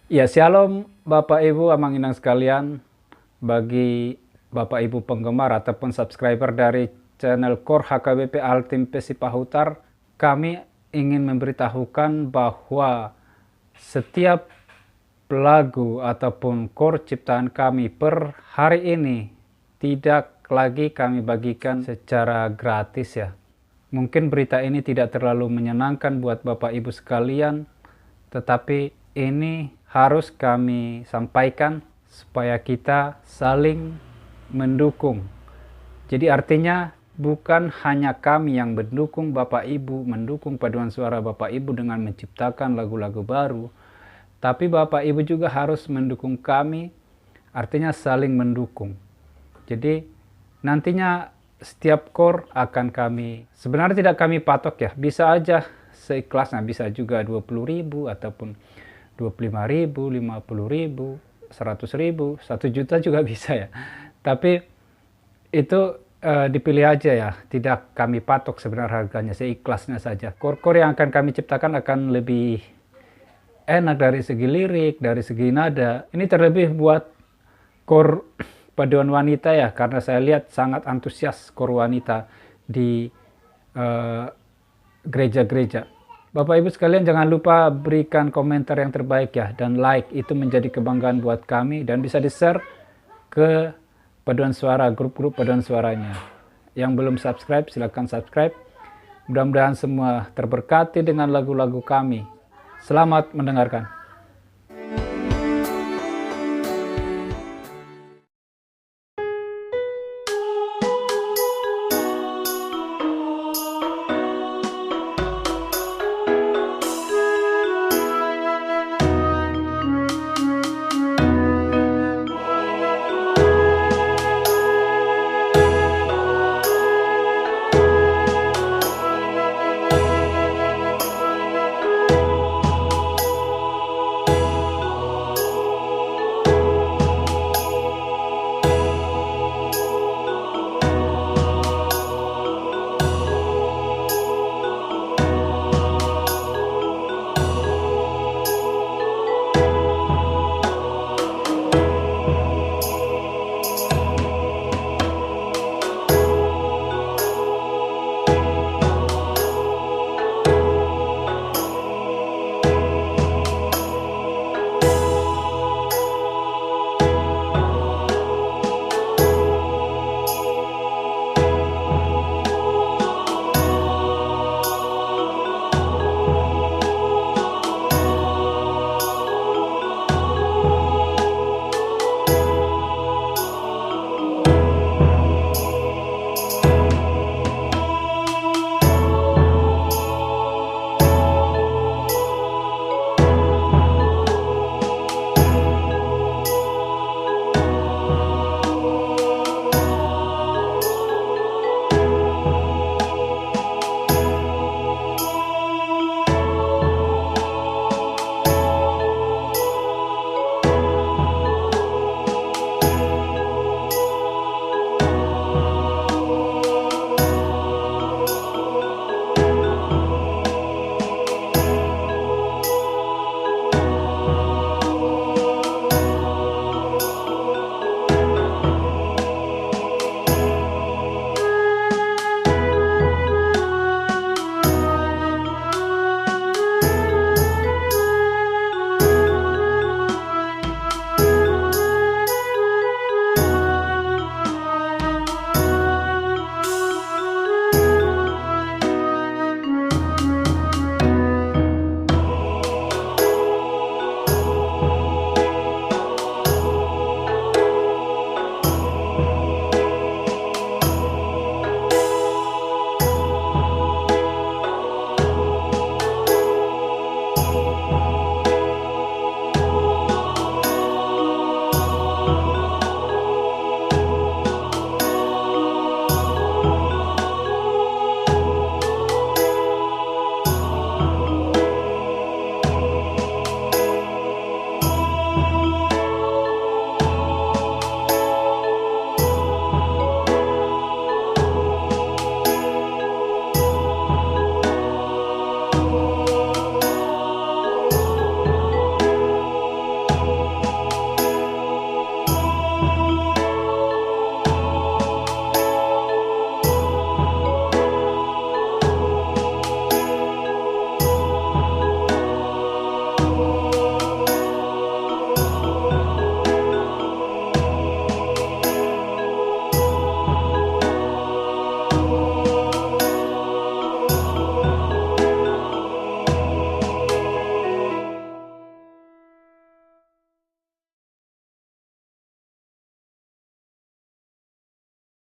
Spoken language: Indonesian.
Ya, shalom Bapak Ibu Amang Inang sekalian. Bagi Bapak Ibu penggemar ataupun subscriber dari channel Core HKBP Altim Pesipahutar, kami ingin memberitahukan bahwa setiap lagu ataupun core ciptaan kami per hari ini tidak lagi kami bagikan secara gratis ya. Mungkin berita ini tidak terlalu menyenangkan buat Bapak Ibu sekalian, tetapi ini harus kami sampaikan supaya kita saling mendukung. Jadi artinya bukan hanya kami yang mendukung Bapak Ibu, mendukung paduan suara Bapak Ibu dengan menciptakan lagu-lagu baru, tapi Bapak Ibu juga harus mendukung kami, artinya saling mendukung. Jadi nantinya setiap core akan kami, sebenarnya tidak kami patok ya, bisa aja seikhlasnya, bisa juga 20.000 ataupun 25.000, 50.000, 100.000, 1 juta juga bisa ya. Tapi itu dipilih aja ya, tidak kami patok sebenarnya harganya, seikhlasnya saja. Core-core yang akan kami ciptakan akan lebih enak dari segi lirik, dari segi nada. Ini terlebih buat core paduan wanita ya, karena saya lihat sangat antusias core wanita di gereja-gereja. Bapak Ibu sekalian, jangan lupa berikan komentar yang terbaik ya, dan like, itu menjadi kebanggaan buat kami, dan bisa di-share ke paduan suara, grup-grup paduan suaranya. Yang belum subscribe, silahkan subscribe. Mudah-mudahan semua terberkati dengan lagu-lagu kami. Selamat mendengarkan.